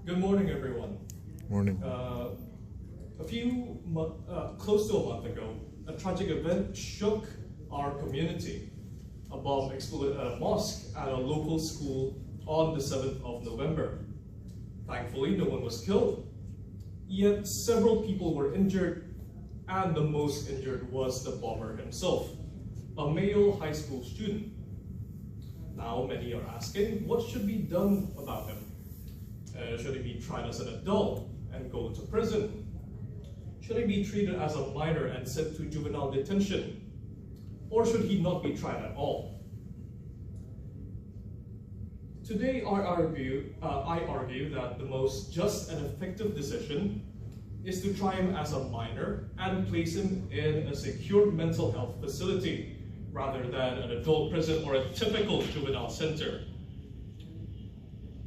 Good morning, everyone. Morning. Close to a month ago, a tragic event shook our community. A bomb exploded at a mosque at a local school on the 7th of November. Thankfully, no one was killed. Yet several people were injured, and the most injured was the bomber himself, a male high school student. Now many are asking, what should be done about him? Should he be tried as an adult and go to prison? Should he be treated as a minor and sent to juvenile detention? Or should he not be tried at all? Today I argue that the most just and effective decision is to try him as a minor and place him in a secure mental health facility rather than an adult prison or a typical juvenile center.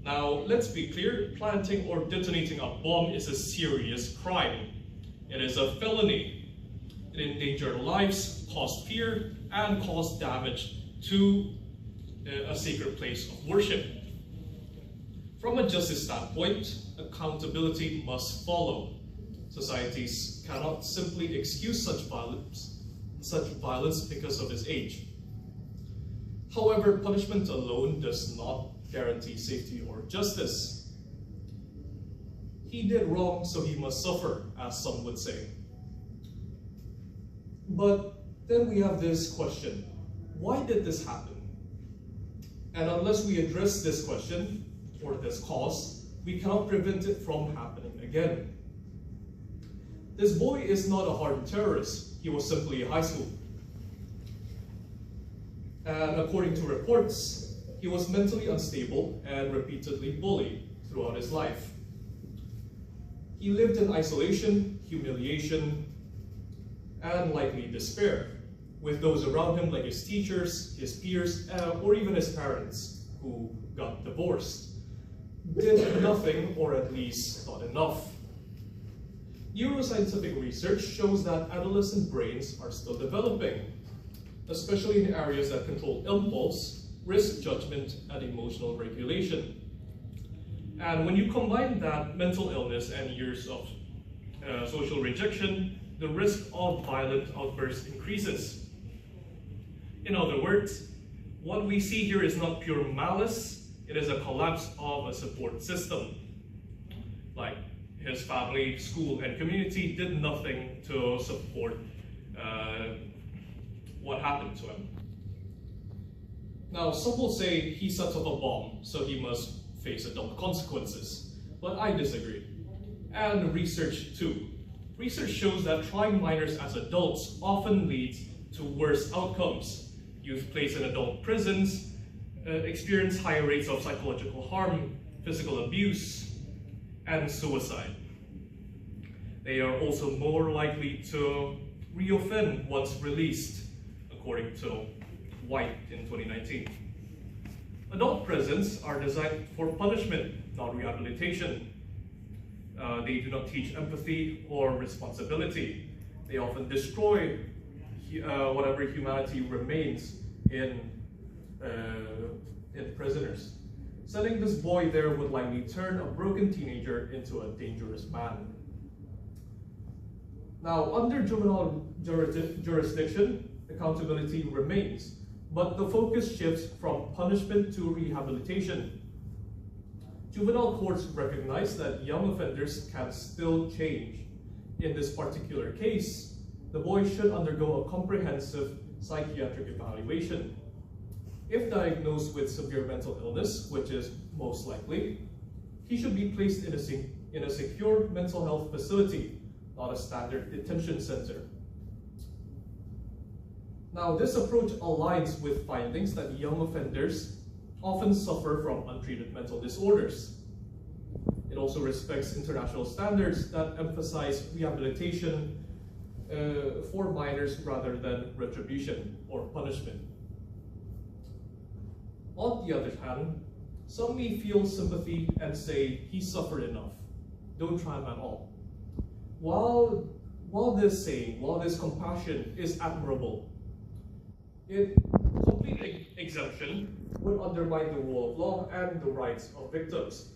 Now, let's be clear, planting or detonating a bomb is a serious crime. It is a felony. It endangered lives, caused fear, and caused damage to a sacred place of worship. From a justice standpoint, accountability must follow. Societies cannot simply excuse such violence because of his age. However, punishment alone does not guarantee safety or justice. He did wrong, so he must suffer, as some would say. But then we have this question: why did this happen? And unless we address this question, or this cause, we cannot prevent it from happening again. This boy is not a hardened terrorist. He was simply a high school. And according to reports, he was mentally unstable and repeatedly bullied throughout his life. He lived in isolation, humiliation, and likely despair, with those around him like his teachers, his peers, or even his parents, who got divorced, did nothing, or at least not enough. Neuroscientific research shows that adolescent brains are still developing, especially in areas that control impulse, risk judgment, and emotional regulation. And when you combine that mental illness and years of social rejection, the risk of violent outbursts increases. In other words, what we see here is not pure malice, it is a collapse of a support system. Like his family, school, and community did nothing to support what happened to him. Now, some will say he set off a bomb, so he must face adult consequences. But I disagree. And research too. Research shows that trying minors as adults often leads to worse outcomes. Youth placed in adult prisons experience higher rates of psychological harm, physical abuse, and suicide. They are also more likely to reoffend once released, according to White in 2019. Adult prisons are designed for punishment, not rehabilitation. They do not teach empathy or responsibility. They often destroy whatever humanity remains in prisoners. Sending this boy there would likely turn a broken teenager into a dangerous man. Now, under juvenile jurisdiction, accountability remains, but the focus shifts from punishment to rehabilitation. Juvenile courts recognize that young offenders can still change. In this particular case, the boy should undergo a comprehensive psychiatric evaluation. If diagnosed with severe mental illness, which is most likely, he should be placed in a secure mental health facility, not a standard detention center. Now, this approach aligns with findings that young offenders often suffer from untreated mental disorders. It also respects international standards that emphasize rehabilitation for minors rather than retribution or punishment. On the other hand, some may feel sympathy and say he suffered enough, don't try him at all. While this compassion is admirable, complete exemption would undermine the rule of law and the rights of victims.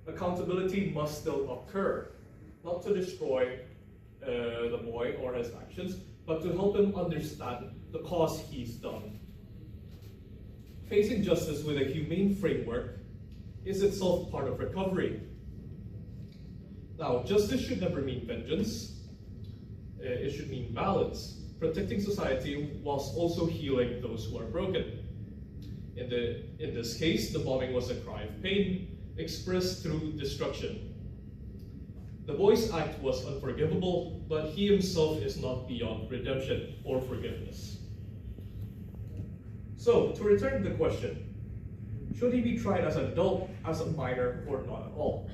accountability must still occur, not to destroy the boy or his actions, but to help him understand the cause he's done. Facing justice with a humane framework is itself part of recovery. Now, justice should never mean vengeance. It should mean balance, protecting society whilst also healing those who are broken. In this case, the bombing was a cry of pain expressed through destruction. The boy's act was unforgivable, but he himself is not beyond redemption or forgiveness. So, to return to the question, should he be tried as an adult, as a minor, or not at all?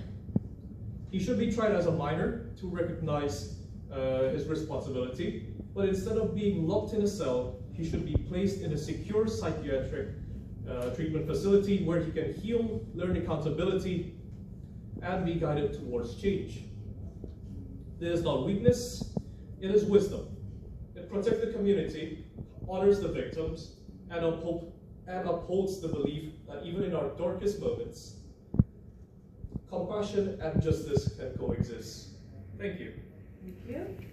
He should be tried as a minor to recognize his responsibility, but instead of being locked in a cell, he should be placed in a secure psychiatric treatment facility where he can heal, learn accountability, and be guided towards change. This is not weakness, it is wisdom. It protects the community, honors the victims, and upholds the belief that even in our darkest moments, compassion and justice can coexist. Thank you. Thank you.